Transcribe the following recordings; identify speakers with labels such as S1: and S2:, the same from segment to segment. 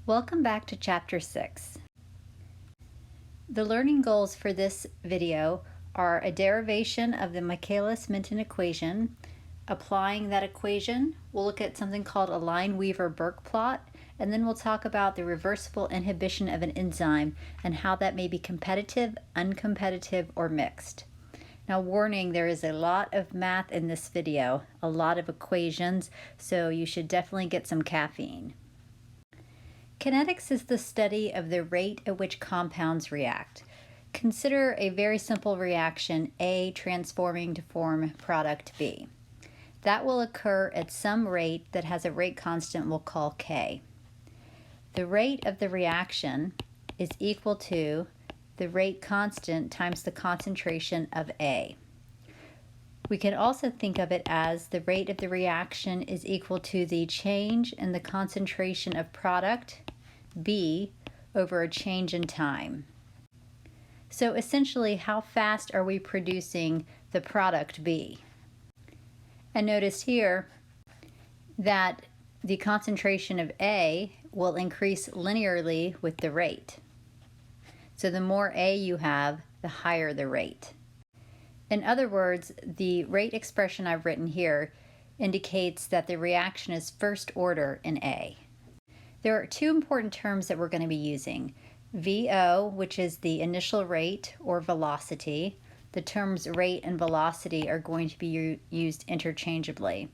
S1: Welcome back to Chapter 6. The learning goals for this video are a derivation of the Michaelis-Menten equation. Applying that equation, we'll look at something called a Lineweaver-Burke plot, and then we'll talk about the reversible inhibition of an enzyme and how that may be competitive, uncompetitive, or mixed. Now, warning, there is a lot of math in this video, a lot of equations, so you should definitely get some caffeine. Kinetics is the study of the rate at which compounds react. Consider a very simple reaction, A transforming to form product B. That will occur at some rate that has a rate constant we'll call K. The rate of the reaction is equal to the rate constant times the concentration of A. We can also think of it as the rate of the reaction is equal to the change in the concentration of product B over a change in time. So essentially, how fast are we producing the product B? And notice here that the concentration of A will increase linearly with the rate. So the more A you have, the higher the rate. In other words, the rate expression I've written here indicates that the reaction is first order in A. There are two important terms that we're going to be using. VO, which is the initial rate or velocity. The terms rate and velocity are going to be used interchangeably.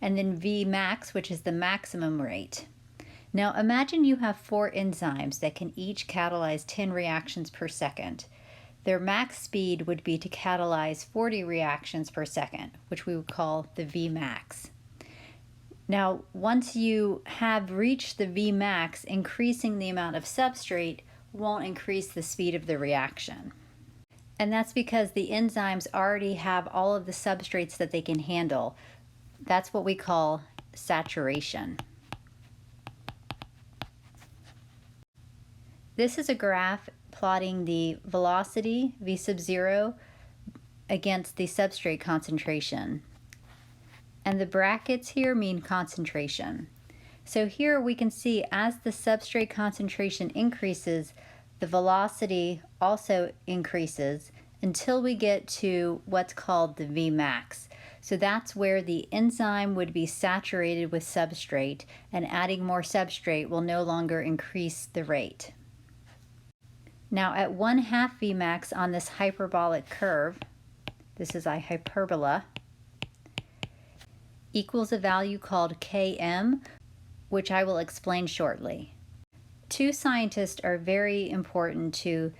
S1: And then Vmax, which is the maximum rate. Now imagine you have 4 enzymes that can each catalyze 10 reactions per second. Their max speed would be to catalyze 40 reactions per second, which we would call the Vmax. Now, once you have reached the Vmax, increasing the amount of substrate won't increase the speed of the reaction. And that's because the enzymes already have all of the substrates that they can handle. That's what we call saturation. This is a graph plotting the velocity, V sub 0, against the substrate concentration. And the brackets here mean concentration. So here we can see as the substrate concentration increases, the velocity also increases until we get to what's called the Vmax. So that's where the enzyme would be saturated with substrate, and adding more substrate will no longer increase the rate. Now at 1/2 Vmax on this hyperbolic curve, this is a hyperbola, equals a value called Km, which I will explain shortly. Two scientists are very important to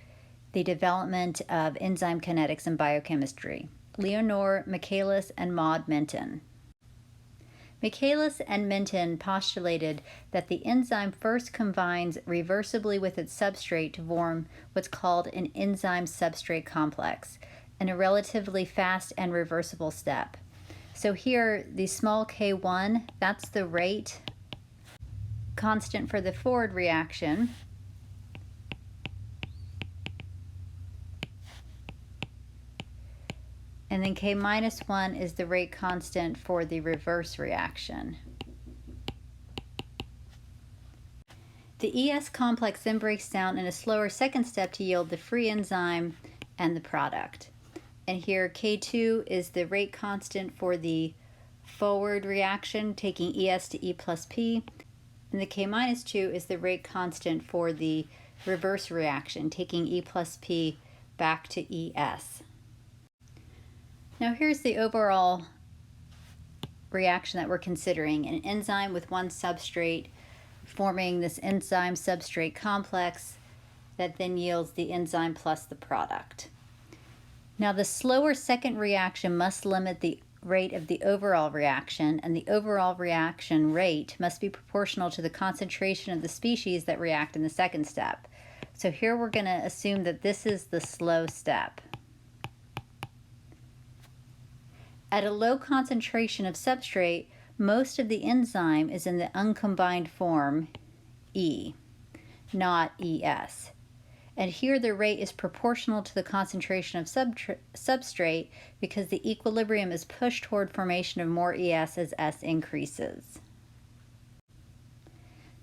S1: the development of enzyme kinetics and biochemistry, Leonore Michaelis and Maud Menten. Michaelis and Menten postulated that the enzyme first combines reversibly with its substrate to form what's called an enzyme-substrate complex, in a relatively fast and reversible step. So here, the small k1, that's the rate constant for the forward reaction. And then k minus 1 is the rate constant for the reverse reaction. The ES complex then breaks down in a slower second step to yield the free enzyme and the product. And here K2 is the rate constant for the forward reaction, taking ES to E plus P. And the K minus 2 is the rate constant for the reverse reaction, taking E plus P back to ES. Now here's the overall reaction that we're considering. An enzyme with one substrate forming this enzyme substrate complex that then yields the enzyme plus the product. Now the slower second reaction must limit the rate of the overall reaction, and the overall reaction rate must be proportional to the concentration of the species that react in the second step. So here we're going to assume that this is the slow step. At a low concentration of substrate, most of the enzyme is in the uncombined form E, not ES. And here the rate is proportional to the concentration of substrate because the equilibrium is pushed toward formation of more ES as S increases.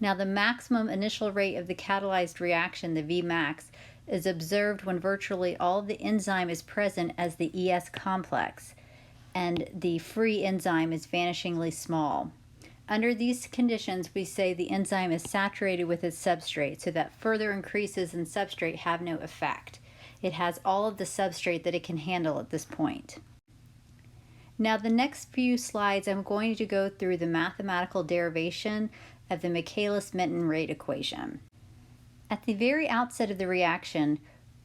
S1: Now, the maximum initial rate of the catalyzed reaction, the Vmax, is observed when virtually all of the enzyme is present as the ES complex, and the free enzyme is vanishingly small. Under these conditions, we say the enzyme is saturated with its substrate, so that further increases in substrate have no effect. It has all of the substrate that it can handle at this point. Now, the next few slides, I'm going to go through the mathematical derivation of the Michaelis-Menten rate equation. At the very outset of the reaction,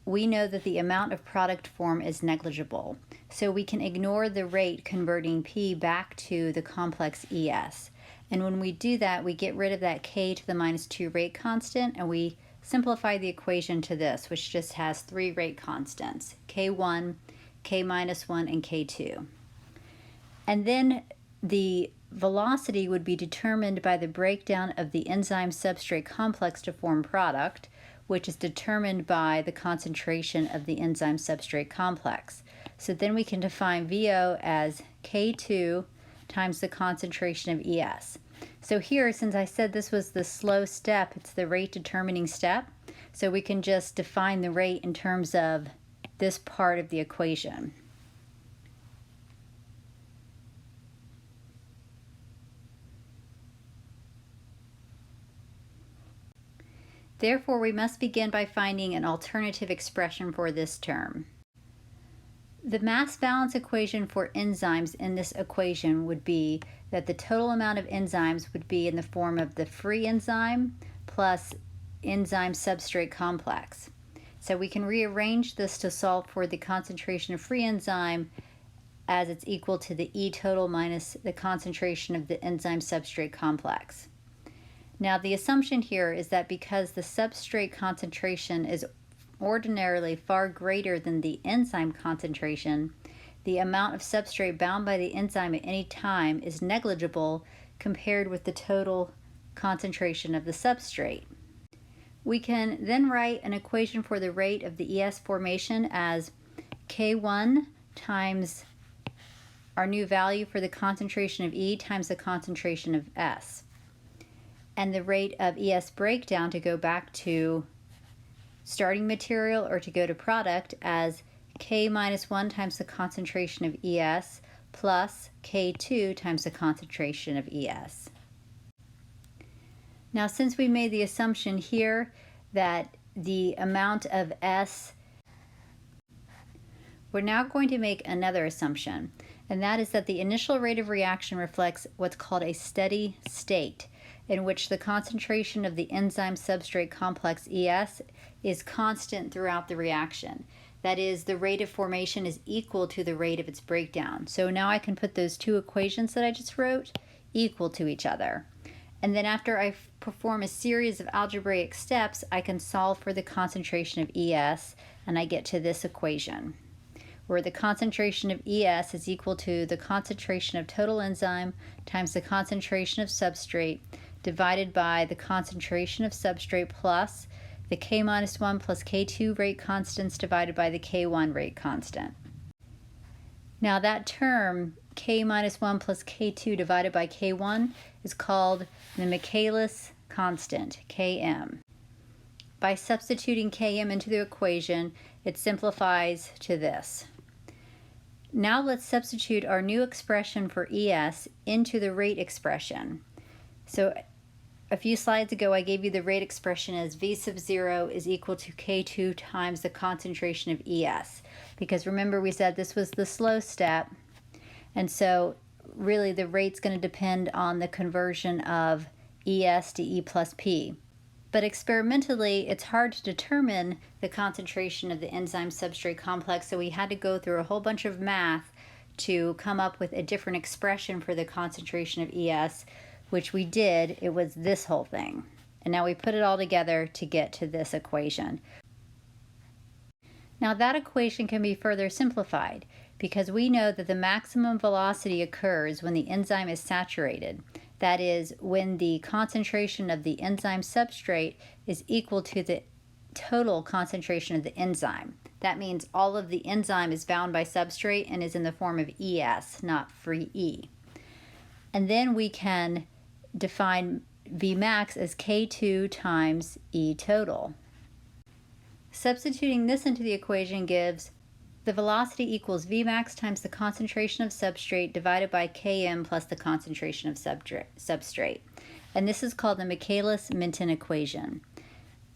S1: we know that the amount of product form is negligible, so we can ignore the rate converting P back to the complex ES. And when we do that, we get rid of that K to the minus 2 rate constant, and we simplify the equation to this, which just has 3 rate constants, K1, K minus 1, and K2. And then the velocity would be determined by the breakdown of the enzyme substrate complex to form product, which is determined by the concentration of the enzyme substrate complex. So then we can define VO as K2 times the concentration of ES. So here, since I said this was the slow step, it's the rate determining step, so we can just define the rate in terms of this part of the equation. Therefore, we must begin by finding an alternative expression for this term. The mass balance equation for enzymes in this equation would be that the total amount of enzymes would be in the form of the free enzyme plus enzyme substrate complex. So we can rearrange this to solve for the concentration of free enzyme as it's equal to the E total minus the concentration of the enzyme substrate complex. Now, the assumption here is that because the substrate concentration is ordinarily far greater than the enzyme concentration, the amount of substrate bound by the enzyme at any time is negligible compared with the total concentration of the substrate. We can then write an equation for the rate of the ES formation as K1 times our new value for the concentration of E times the concentration of S, and the rate of ES breakdown to go back to starting material or to go to product as K minus 1 times the concentration of ES plus K2 times the concentration of ES. Now, since we made the assumption here that the amount of S, we're now going to make another assumption, and that is that the initial rate of reaction reflects what's called a steady state, in which the concentration of the enzyme substrate complex ES is constant throughout the reaction. That is, the rate of formation is equal to the rate of its breakdown. So now I can put those two equations that I just wrote equal to each other. And then after I perform a series of algebraic steps, I can solve for the concentration of ES, and I get to this equation, where the concentration of ES is equal to the concentration of total enzyme times the concentration of substrate divided by the concentration of substrate plus the K minus 1 plus K2 rate constants divided by the K1 rate constant. Now that term, K minus 1 plus K2 divided by K1, is called the Michaelis constant, Km. By substituting Km into the equation, it simplifies to this. Now let's substitute our new expression for ES into the rate expression. So a few slides ago, I gave you the rate expression as V sub 0 is equal to K2 times the concentration of ES. Because remember, we said this was the slow step, and so really the rate's going to depend on the conversion of ES to E plus P. But experimentally, it's hard to determine the concentration of the enzyme substrate complex, so we had to go through a whole bunch of math to come up with a different expression for the concentration of ES, which we did. It was this whole thing. And now we put it all together to get to this equation. Now that equation can be further simplified because we know that the maximum velocity occurs when the enzyme is saturated. That is, when the concentration of the enzyme substrate is equal to the total concentration of the enzyme. That means all of the enzyme is bound by substrate and is in the form of ES, not free E. And then we can define Vmax as K2 times E total. Substituting this into the equation gives the velocity equals Vmax times the concentration of substrate divided by Km plus the concentration of substrate. And this is called the Michaelis-Menten equation.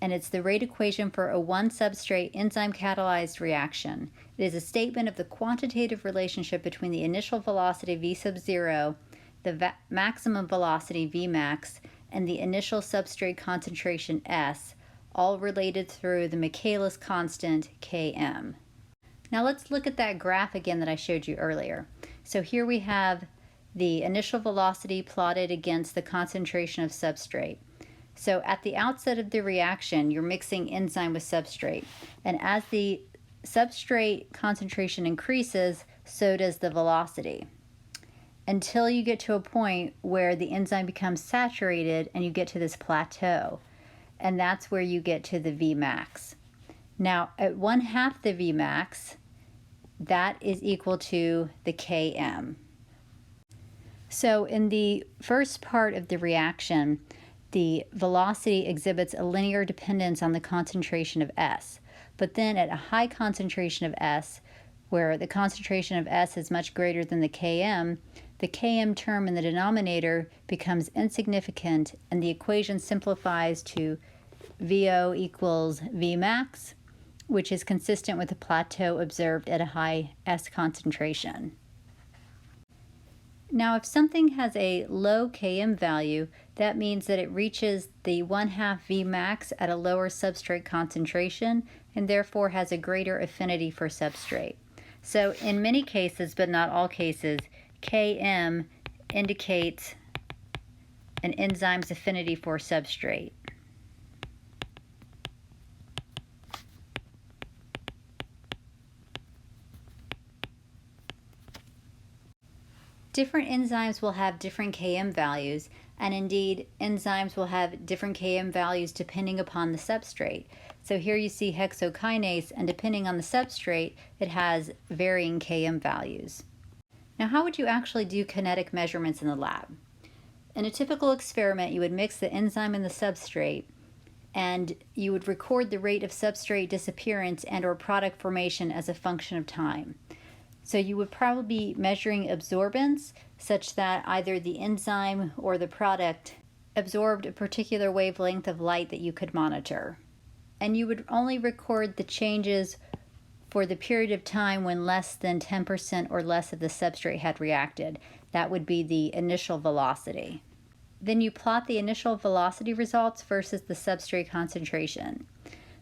S1: And it's the rate equation for a one-substrate enzyme-catalyzed reaction. It is a statement of the quantitative relationship between the initial velocity v sub 0, the maximum velocity Vmax, and the initial substrate concentration S, all related through the Michaelis constant Km. Now let's look at that graph again that I showed you earlier. So here we have the initial velocity plotted against the concentration of substrate. So at the outset of the reaction, you're mixing enzyme with substrate. And as the substrate concentration increases, so does the velocity, until you get to a point where the enzyme becomes saturated and you get to this plateau. And that's where you get to the Vmax. Now, at 1/2 the Vmax, that is equal to the Km. So in the first part of the reaction, the velocity exhibits a linear dependence on the concentration of S. But then at a high concentration of S, where the concentration of S is much greater than the Km term in the denominator becomes insignificant, and the equation simplifies to VO equals Vmax, which is consistent with the plateau observed at a high S concentration. Now, if something has a low Km value, that means that it reaches the 1/2 Vmax at a lower substrate concentration and therefore has a greater affinity for substrate. So in many cases, but not all cases, Km indicates an enzyme's affinity for substrate. Different enzymes will have different Km values, and indeed, enzymes will have different Km values depending upon the substrate. So here you see hexokinase, and depending on the substrate, it has varying Km values. Now, how would you actually do kinetic measurements in the lab? In a typical experiment, you would mix the enzyme and the substrate, and you would record the rate of substrate disappearance and/or product formation as a function of time. So you would probably be measuring absorbance such that either the enzyme or the product absorbed a particular wavelength of light that you could monitor. And you would only record the changes for the period of time when less than 10% or less of the substrate had reacted. That would be the initial velocity. Then you plot the initial velocity results versus the substrate concentration.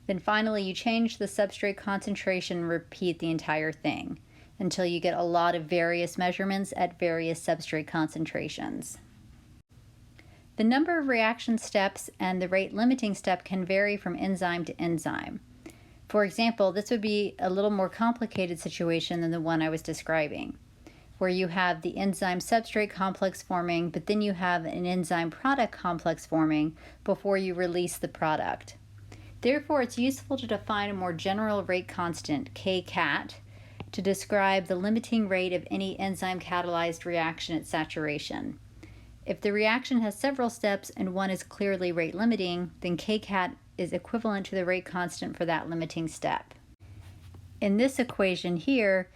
S1: Then finally you change the substrate concentration and repeat the entire thing until you get a lot of various measurements at various substrate concentrations. The number of reaction steps and the rate limiting step can vary from enzyme to enzyme. For example, this would be a little more complicated situation than the one I was describing, where you have the enzyme substrate complex forming, but then you have an enzyme product complex forming before you release the product. Therefore, it's useful to define a more general rate constant, kcat, to describe the limiting rate of any enzyme-catalyzed reaction at saturation. If the reaction has several steps and one is clearly rate limiting, then kcat is equivalent to the rate constant for that limiting step. In this equation here,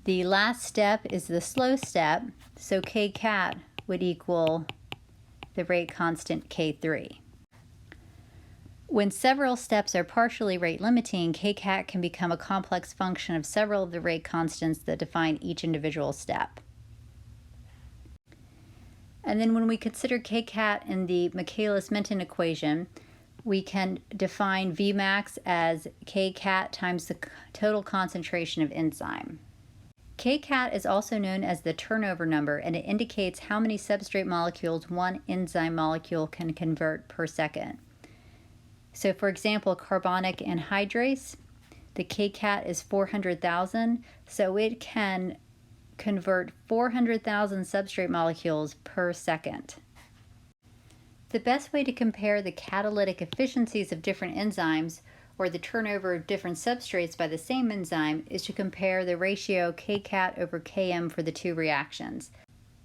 S1: the last step is the slow step, so kcat would equal the rate constant K3. When several steps are partially rate limiting, kcat can become a complex function of several of the rate constants that define each individual step. And then when we consider kcat in the Michaelis-Menten equation, we can define Vmax as kcat times the total concentration of enzyme. Kcat is also known as the turnover number, and it indicates how many substrate molecules one enzyme molecule can convert per second. So for example, carbonic anhydrase, the kcat is 400,000, so it can convert 400,000 substrate molecules per second. The best way to compare the catalytic efficiencies of different enzymes, or the turnover of different substrates by the same enzyme, is to compare the ratio kcat over km for the two reactions.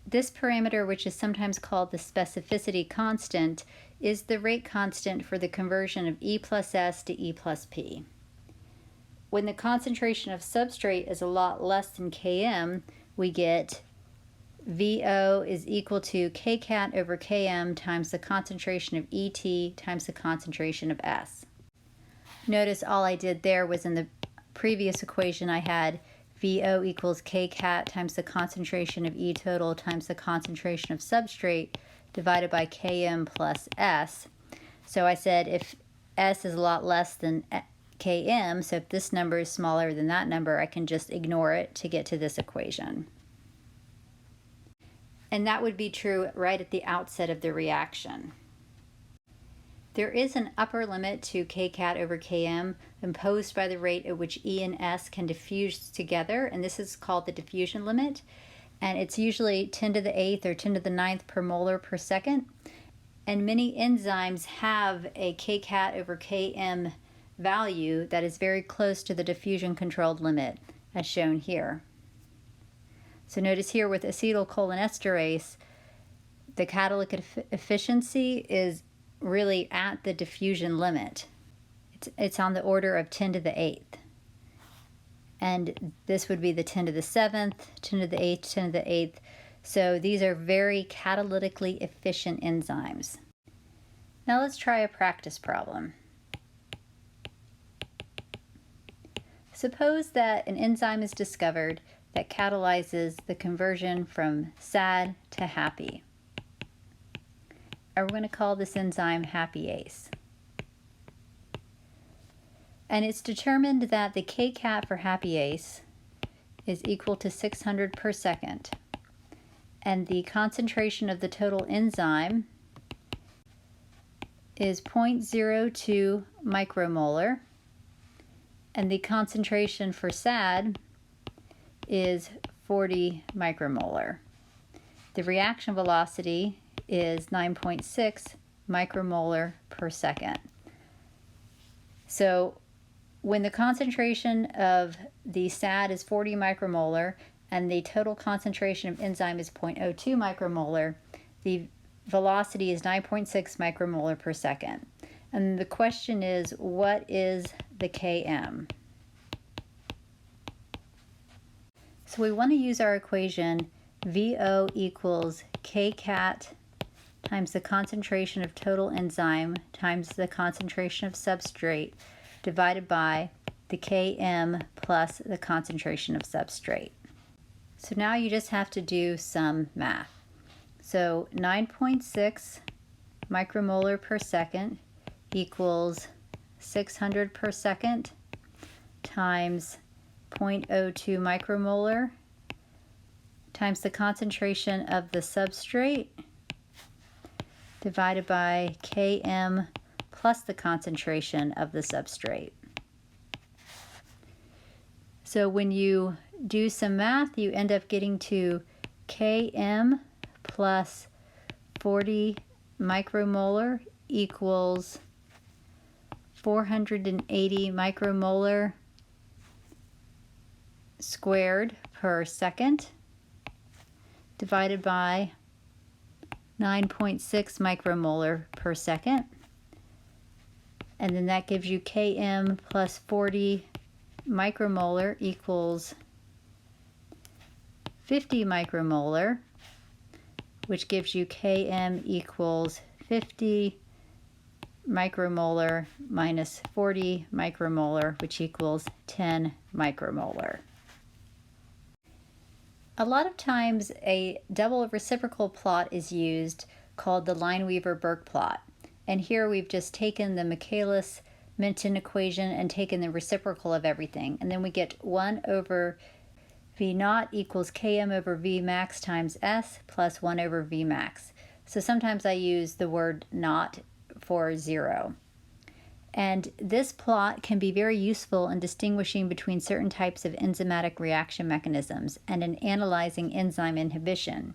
S1: This parameter, which is sometimes called the specificity constant, is the rate constant for the conversion of E plus S to E plus P. When the concentration of substrate is a lot less than Km, we get VO is equal to Kcat over Km times the concentration of ET times the concentration of S. Notice all I did there was in the previous equation I had VO equals Kcat times the concentration of E total times the concentration of substrate divided by Km plus S. So I said if S is a lot less than Km, so if this number is smaller than that number, I can just ignore it to get to this equation. And that would be true right at the outset of the reaction. There is an upper limit to Kcat over Km imposed by the rate at which E and S can diffuse together, and this is called the diffusion limit, and it's usually 10 to the 8th or 10 to the 9th per molar per second. And many enzymes have a Kcat over Km value that is very close to the diffusion controlled limit, as shown here. So notice here with acetylcholinesterase, the catalytic efficiency is really at the diffusion limit. It's on the order of 10 to the 8th. And this would be the 10 to the 7th, 10 to the 8th, 10 to the 8th. So these are very catalytically efficient enzymes. Now let's try a practice problem. Suppose that an enzyme is discovered that catalyzes the conversion from sad to happy. And we're going to call this enzyme happyase. And it's determined that the Kcat for happyase is equal to 600 per second. And the concentration of the total enzyme is 0.02 micromolar. And the concentration for SAD is 40 micromolar. The reaction velocity is 9.6 micromolar per second. So when the concentration of the SAD is 40 micromolar and the total concentration of enzyme is 0.02 micromolar, the velocity is 9.6 micromolar per second. And the question is, what is the Km? So we want to use our equation VO equals Kcat times the concentration of total enzyme times the concentration of substrate divided by the Km plus the concentration of substrate. So now you just have to do some math. So 9.6 micromolar per second equals 600 per second times 0.02 micromolar times the concentration of the substrate divided by Km plus the concentration of the substrate. So when you do some math, you end up getting to Km plus 40 micromolar equals 480 micromolar squared per second divided by 9.6 micromolar per second. And then that gives you Km plus 40 micromolar equals 50 micromolar, which gives you Km equals 50 micromolar minus 40 micromolar, which equals 10 micromolar. A lot of times a double reciprocal plot is used called the Lineweaver-Burke plot. And here we've just taken the Michaelis-Menten equation and taken the reciprocal of everything. And then we get 1 over V naught equals Km over V max times S plus 1 over V max. So sometimes I use the word naught for 0. And this plot can be very useful in distinguishing between certain types of enzymatic reaction mechanisms and in analyzing enzyme inhibition.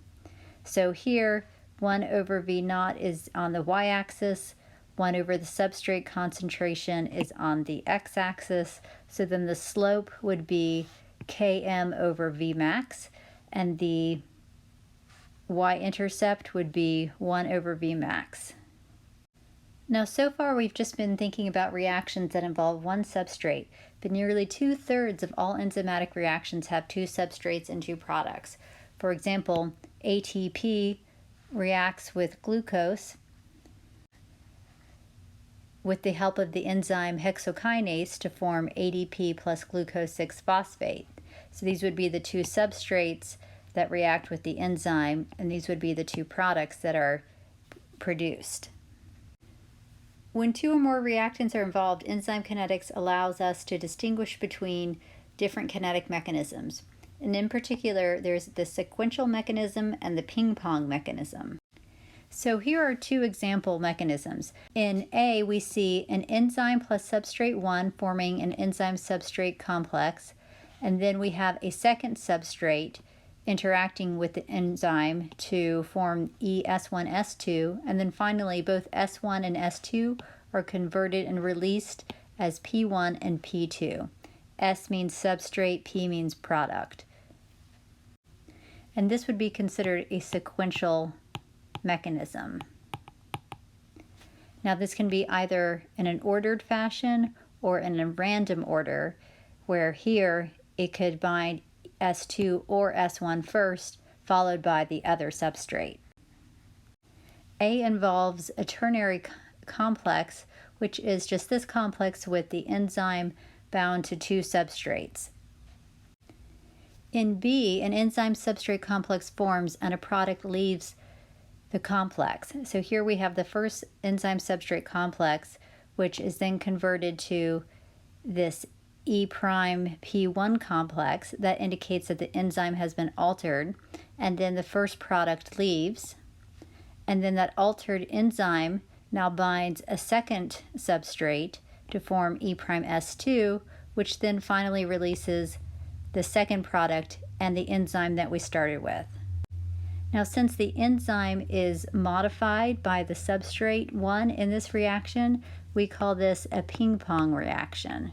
S1: So here, 1 over V naught is on the y-axis, 1 over the substrate concentration is on the x-axis, so then the slope would be Km over V max, and the y-intercept would be 1 over V max. Now, so far we've just been thinking about reactions that involve one substrate, but nearly 2/3 of all enzymatic reactions have two substrates and two products. For example, ATP reacts with glucose with the help of the enzyme hexokinase to form ADP plus glucose 6-phosphate. So these would be the two substrates that react with the enzyme, and these would be the two products that are produced. When two or more reactants are involved, enzyme kinetics allows us to distinguish between different kinetic mechanisms. And in particular, there's the sequential mechanism and the ping-pong mechanism. So here are two example mechanisms. In A, we see an enzyme plus substrate 1 forming an enzyme-substrate complex, and then we have a second substrate interacting with the enzyme to form ES1S2, and then finally both S1 and S2 are converted and released as P1 and P2. S means substrate, P means product. And this would be considered a sequential mechanism. Now this can be either in an ordered fashion or in a random order, where here it could bind S2 or S1 first, followed by the other substrate. A involves a ternary complex, which is just this complex with the enzyme bound to two substrates. In B, an enzyme-substrate complex forms and a product leaves the complex. So here we have the first enzyme-substrate complex, which is then converted to this E'-P1 complex that indicates that the enzyme has been altered, and then the first product leaves, and then that altered enzyme now binds a second substrate to form E'(S2), which then finally releases the second product and the enzyme that we started with. Now, since the enzyme is modified by the substrate 1 in this reaction, we call this a ping-pong reaction.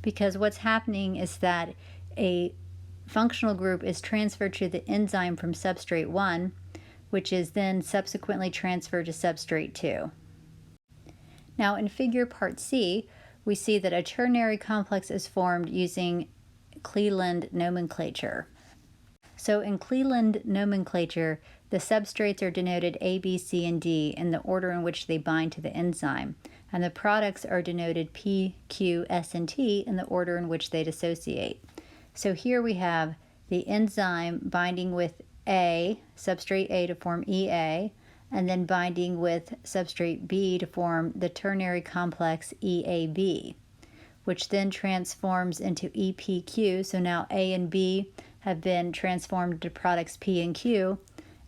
S1: Because what's happening is that a functional group is transferred to the enzyme from substrate 1, which is then subsequently transferred to substrate 2. Now in figure part C, we see that a ternary complex is formed using Cleland nomenclature. So in Cleland nomenclature, the substrates are denoted A, B, C, and D in the order in which they bind to the enzyme, and the products are denoted P, Q, S, and T in the order in which they dissociate. So here we have the enzyme binding with A, substrate A to form EA, and then binding with substrate B to form the ternary complex EAB, which then transforms into EPQ. So now A and B have been transformed to products P and Q,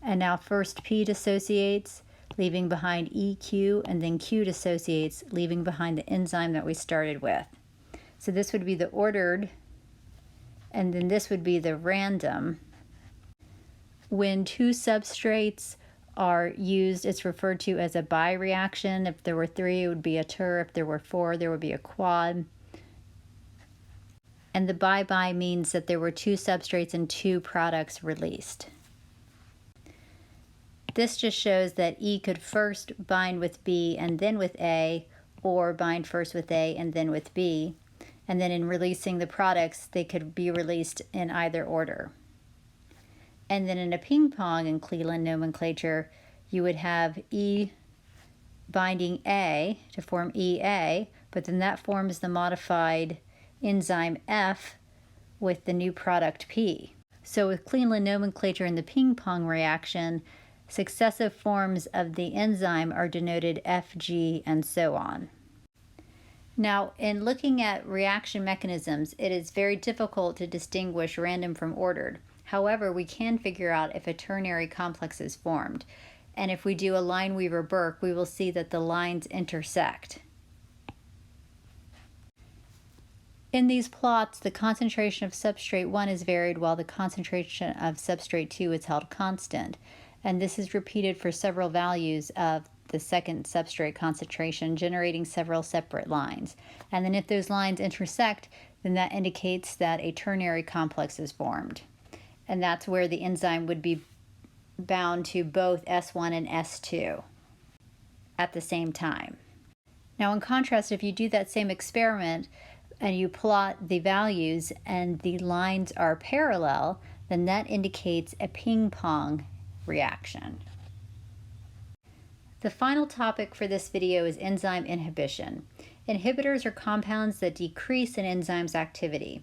S1: and now first P dissociates, leaving behind EQ, and then Q dissociates, leaving behind the enzyme that we started with. So this would be the ordered, and then this would be the random. When two substrates are used, it's referred to as a bi-reaction. If there were 3, it would be a ter. If there were 4, there would be a quad. And the bi-bi means that there were two substrates and two products released. This just shows that E could first bind with B and then with A, or bind first with A and then with B. And then in releasing the products, they could be released in either order. And then in a ping-pong in Cleland nomenclature, you would have E binding A to form EA, but then that forms the modified enzyme F with the new product P. So with Cleland nomenclature in the ping-pong reaction, successive forms of the enzyme are denoted F, G, and so on. Now, in looking at reaction mechanisms, it is very difficult to distinguish random from ordered. However, we can figure out if a ternary complex is formed. And if we do a Lineweaver-Burke, we will see that the lines intersect. In these plots, the concentration of substrate 1 is varied while the concentration of substrate 2 is held constant. And this is repeated for several values of the second substrate concentration, generating several separate lines. And then if those lines intersect, then that indicates that a ternary complex is formed. and that's where the enzyme would be bound to both S1 and S2 at the same time. Now, in contrast, if you do that same experiment and you plot the values and the lines are parallel, then that indicates a ping pong reaction. The final topic for this video is enzyme inhibition. Inhibitors are compounds that decrease an enzyme's activity,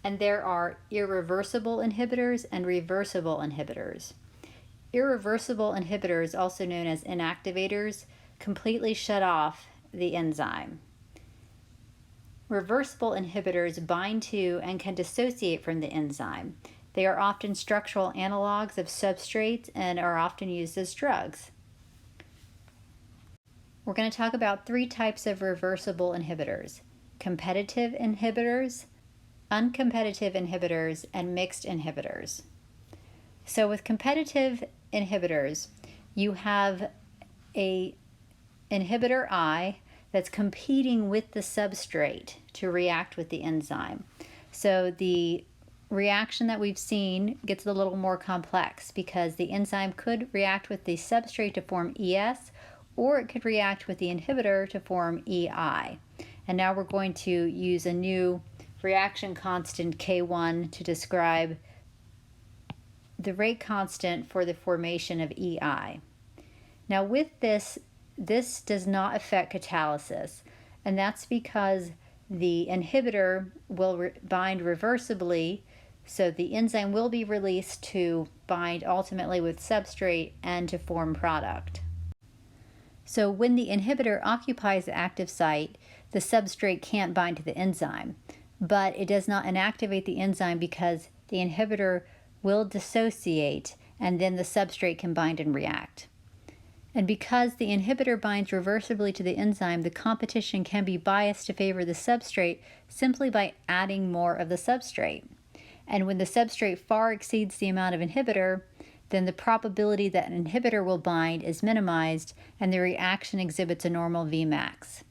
S1: and there are irreversible inhibitors and reversible inhibitors. Irreversible inhibitors, also known as inactivators, completely shut off the enzyme. Reversible inhibitors bind to and can dissociate from the enzyme. They are often structural analogs of substrates and are often used as drugs. We're going to talk about three types of reversible inhibitors: competitive inhibitors, uncompetitive inhibitors, and mixed inhibitors. So with competitive inhibitors, you have a inhibitor I that's competing with the substrate to react with the enzyme. So the reaction that we've seen gets a little more complex because the enzyme could react with the substrate to form ES, or it could react with the inhibitor to form EI. And now we're going to use a new reaction constant K1 to describe the rate constant for the formation of EI. Now with this does not affect catalysis, and that's because the inhibitor will bind reversibly, so the enzyme will be released to bind ultimately with substrate and to form product. So when the inhibitor occupies the active site, the substrate can't bind to the enzyme, but it does not inactivate the enzyme because the inhibitor will dissociate and then the substrate can bind and react. And because the inhibitor binds reversibly to the enzyme, the competition can be biased to favor the substrate simply by adding more of the substrate. And when the substrate far exceeds the amount of inhibitor, then the probability that an inhibitor will bind is minimized and the reaction exhibits a normal Vmax.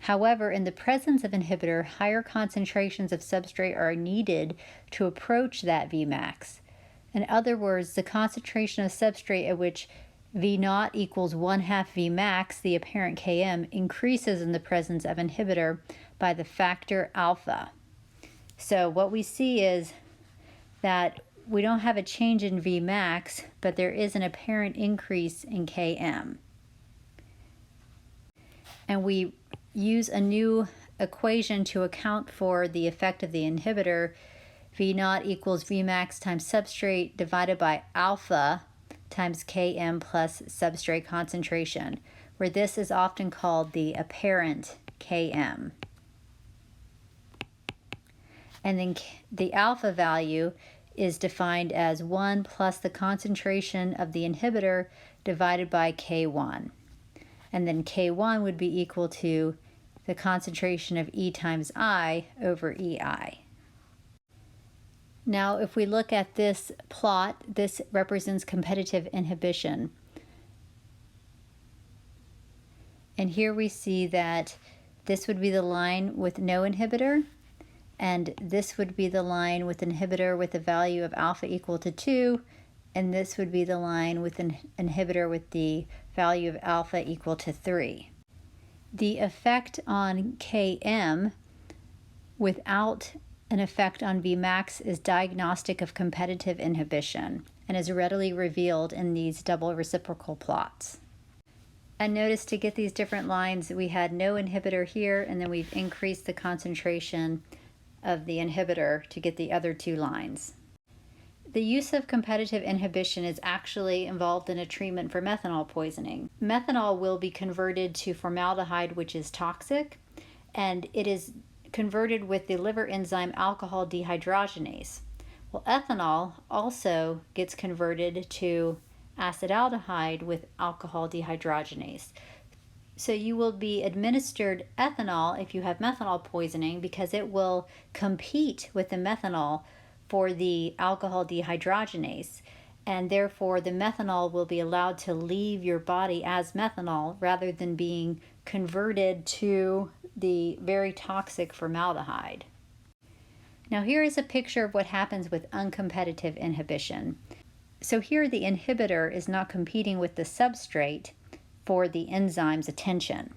S1: However, in the presence of inhibitor, higher concentrations of substrate are needed to approach that Vmax. In other words, the concentration of substrate at which V0 equals 1/2 Vmax, the apparent Km, increases in the presence of inhibitor by the factor alpha. So what we see is that we don't have a change in Vmax, but there is an apparent increase in Km. And we use a new equation to account for the effect of the inhibitor. V0 equals Vmax times substrate divided by alpha times Km plus substrate concentration, where this is often called the apparent Km. And then the alpha value is defined as 1 plus the concentration of the inhibitor divided by K1. And then K1 would be equal to the concentration of E times I over EI. Now, if we look at this plot, this represents competitive inhibition. And here we see that this would be the line with no inhibitor, and this would be the line with inhibitor with a value of alpha equal to 2, and this would be the line with an inhibitor with the value of alpha equal to 3. The effect on Km without an effect on Vmax is diagnostic of competitive inhibition and is readily revealed in these double reciprocal plots. And notice to get these different lines, we had no inhibitor here, and then we've increased the concentration of the inhibitor to get the other two lines. The use of competitive inhibition is actually involved in a treatment for methanol poisoning. Methanol will be converted to formaldehyde, which is toxic, and it is converted with the liver enzyme alcohol dehydrogenase. Well, ethanol also gets converted to acetaldehyde with alcohol dehydrogenase. So you will be administered ethanol if you have methanol poisoning because it will compete with the methanol for the alcohol dehydrogenase, and therefore the methanol will be allowed to leave your body as methanol rather than being converted to the very toxic formaldehyde. Now here is a picture of what happens with uncompetitive inhibition. So here the inhibitor is not competing with the substrate for the enzyme's attention.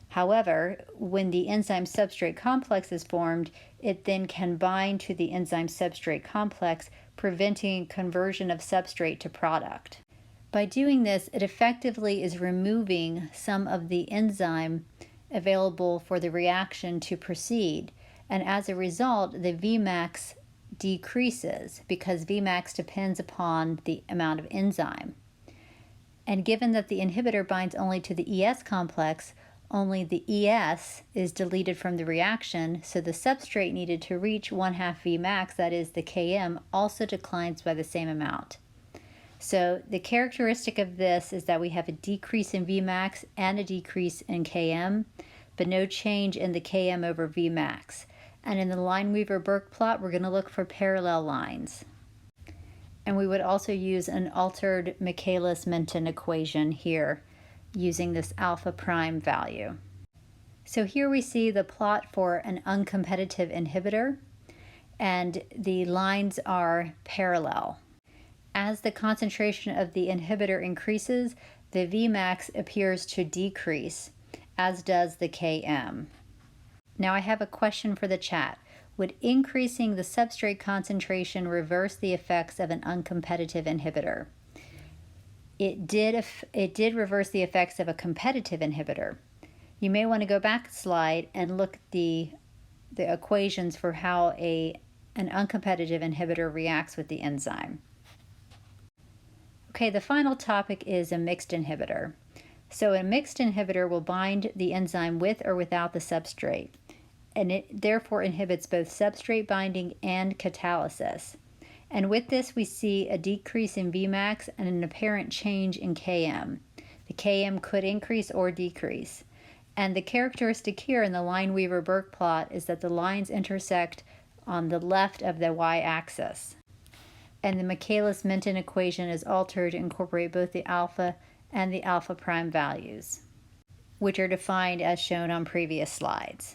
S1: However, when the enzyme-substrate complex is formed, it then can bind to the enzyme-substrate complex, preventing conversion of substrate to product. By doing this, it effectively is removing some of the enzyme available for the reaction to proceed, and as a result, the Vmax decreases because Vmax depends upon the amount of enzyme. And given that the inhibitor binds only to the ES complex, only the ES is deleted from the reaction, so the substrate needed to reach 1/2 Vmax, that is the Km, also declines by the same amount. So the characteristic of this is that we have a decrease in Vmax and a decrease in Km, but no change in the Km over Vmax. And in the Lineweaver-Burke plot, we're going to look for parallel lines. And we would also use an altered Michaelis-Menten equation here, using this alpha prime value. So here we see the plot for an uncompetitive inhibitor, and the lines are parallel. As the concentration of the inhibitor increases, the Vmax appears to decrease, as does the Km. Now I have a question for the chat. Would increasing the substrate concentration reverse the effects of an uncompetitive inhibitor? It did reverse the effects of a competitive inhibitor. You may want to go back a slide and look at the equations for how an uncompetitive inhibitor reacts with the enzyme. Okay, the final topic is a mixed inhibitor. So a mixed inhibitor will bind the enzyme with or without the substrate, and it therefore inhibits both substrate binding and catalysis. And with this, we see a decrease in Vmax and an apparent change in Km. The Km could increase or decrease. And the characteristic here in the Lineweaver-Burke plot is that the lines intersect on the left of the y-axis. And the Michaelis-Menten equation is altered to incorporate both the alpha and the alpha prime values, which are defined as shown on previous slides.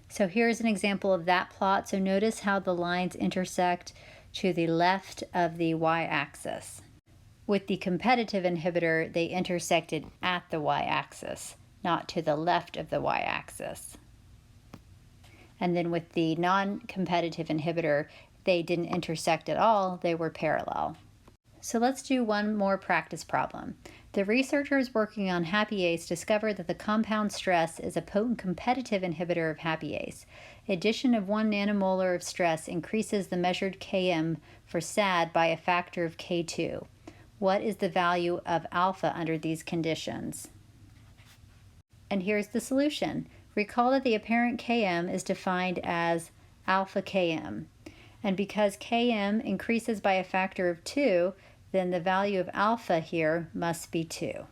S1: So here's an example of that plot. So notice how the lines intersect to the left of the y-axis. With the competitive inhibitor, they intersected at the y-axis, not to the left of the y-axis. And then with the non-competitive inhibitor, they didn't intersect at all, they were parallel. So let's do one more practice problem. The researchers working on happyase discovered that the compound stress is a potent competitive inhibitor of happyase. Addition of 1 nanomolar of stress increases the measured Km for SAD by a factor of K2. What is the value of alpha under these conditions? And here's the solution. Recall that the apparent Km is defined as alpha Km. And because Km increases by a factor of 2, then the value of alpha here must be 2.